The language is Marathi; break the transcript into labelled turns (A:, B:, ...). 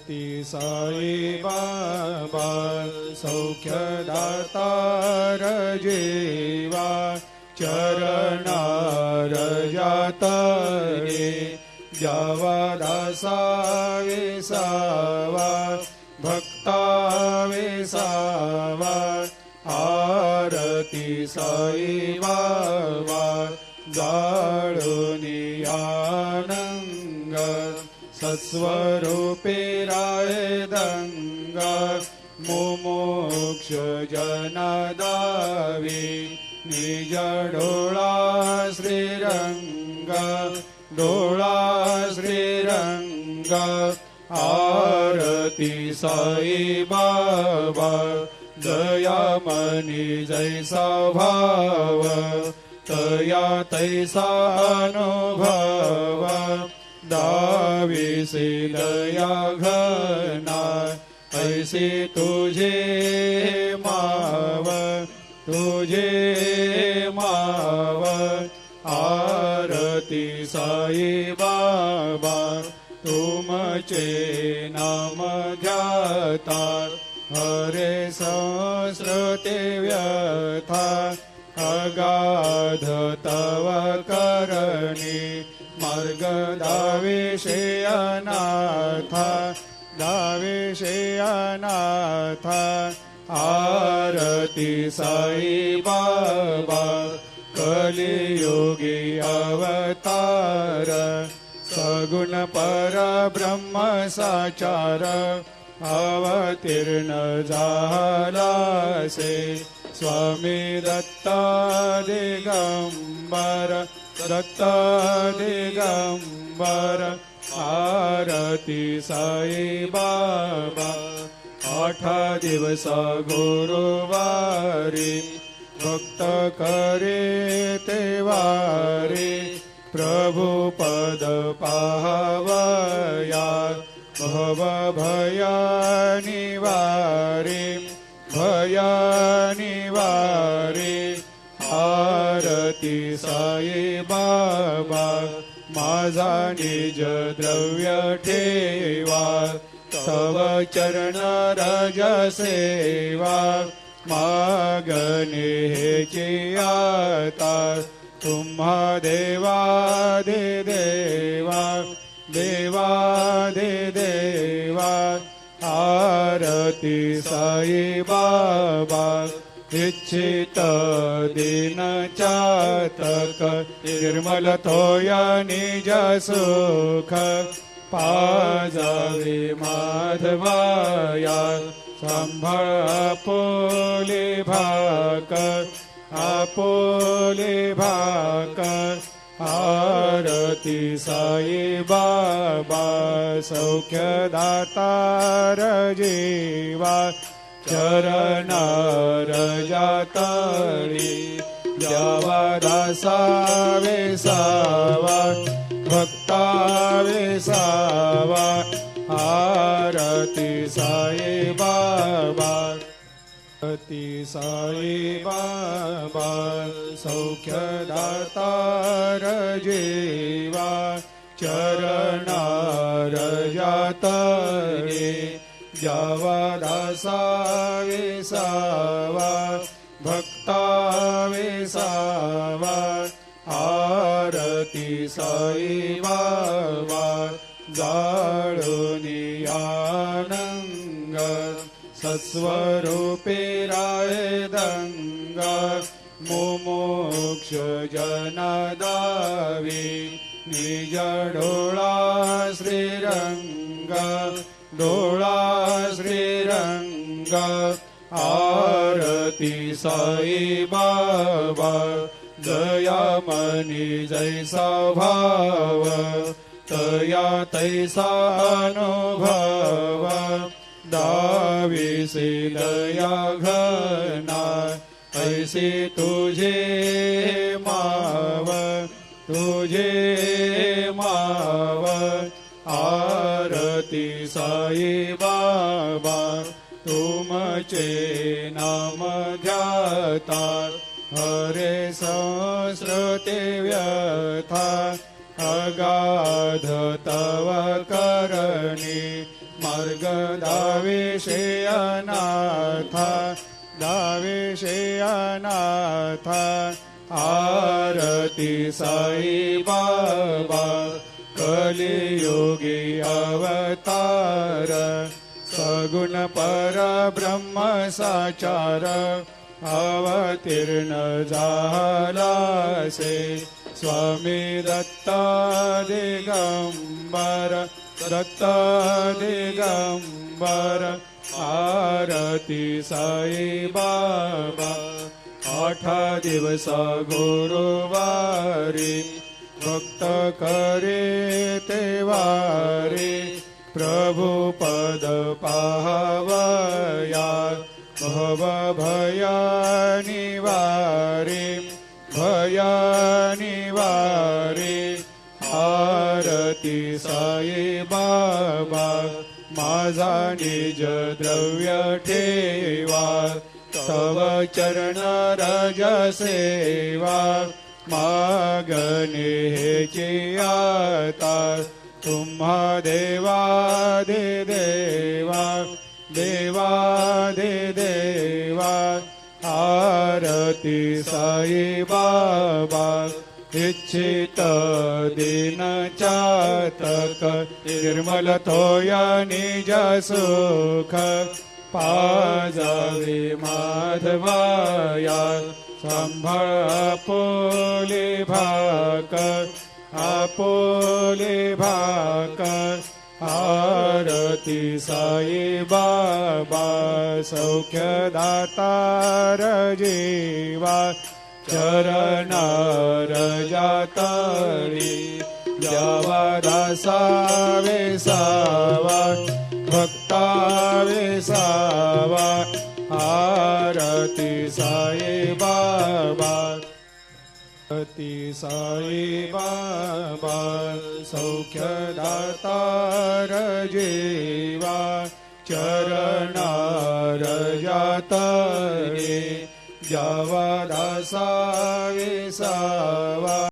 A: ती साई बाबा सौख्यदातार जीवा चरणार जातरे जावा दासा विसावा भक्ता विसावा आरती साई बाबा जाळुनी आनंग सत्स्वरूपे राय दंग मुमुक्ष जनदावी निज डोळा श्रीरंग डोळा श्रीरंग आरती साई बाबा दयामनी जैसा भाव तया तैसा अनुभव दाविसी दया घना ऐसी तुझे माव तुझे माव आरती साई बाबा तुमचे नाम ध्याता हरे संस्कृते व्यथा अगाध तव करणी मार्ग दाविषे अनाथा दाविषे अनाथा आरती साई बाबा कलियुगी अवतार सगुण परब्रह्म साचार अवतीर्ण झालासे स्वामी दत्ता दिगंबर दत्ता दिगंबर आरती साई बाबा 8 दिवस गुरुवारी भक्त करे तेवारी प्रभु पद पाहवया भव भया निवारी भया निवारी आरती साई बाबा माझा निज द्रव्य ठेवा तव चरण रज सेवा मागणे हेची आता तुम्हा देवादि देवा देवादि देवा आरती साई बाबा इच्छित दिन चातक निर्मल थोया निज सुख पाजावे माधवाया सांभाळ आपोले भाक आरती साई बाबा सौख्यदातार जीवा चरणार जातळी द्यावा दासा विसावा भक्ता विसावा आरती साई बाबा आरती साई बाबा सौख्यदातार जीवा चरणार जातरे जावा दासा विसावा भक्ता विसावा आरती साई बाबा जाळुनी आनंग सत्स्वरूपे राय दंग मुमुक्ष जनदावी निज डोळा श्रीरंग डोळा श्रीरंग आरती साई बाबा दयामनी जैसा भाव तया तैसा अनुभव दाविसी दया घना ऐसी तुझे माव तुझे माव आरती साई बाबा तुमचे नाम ध्याता हरे संस्कृते व्यथा अगाध तव करणी मार्ग दाविषे अनाथा दाविषे अनाथा आरती साई बाबा कलियुगी अवतार सगुण परब्रह्म साचार अवतीर्ण झालासे स्वामी दत्त दिगंबर दत्त दिगंबर आरती साई बाबा 8 दिवस गुरुवारी भक्त करे ते वारी प्रभु पद पाहवया भव भया निवारी भया निवारी आरती साई बाबा माझा निज द्रव्य ठेवा तव चरण रज सेवा मागणे हेची आता तुम्हा देवादि देवा देवादि देवा आरती साई बाबा इच्छित दिन चातक निर्मल तोया निज सुख पाजावे माधवाया संभाळ आपोले भाकर आपोले भाकर आरती साई बाबा सौख्यदातार जीवा चरणार जातळी द्यावा दासा वेसावा भक्ता वेसावा आरती साई बाबा आरती साई बाबा सौख्यदातार जीवा चरणार जातळे द्यावा दासा वेसावा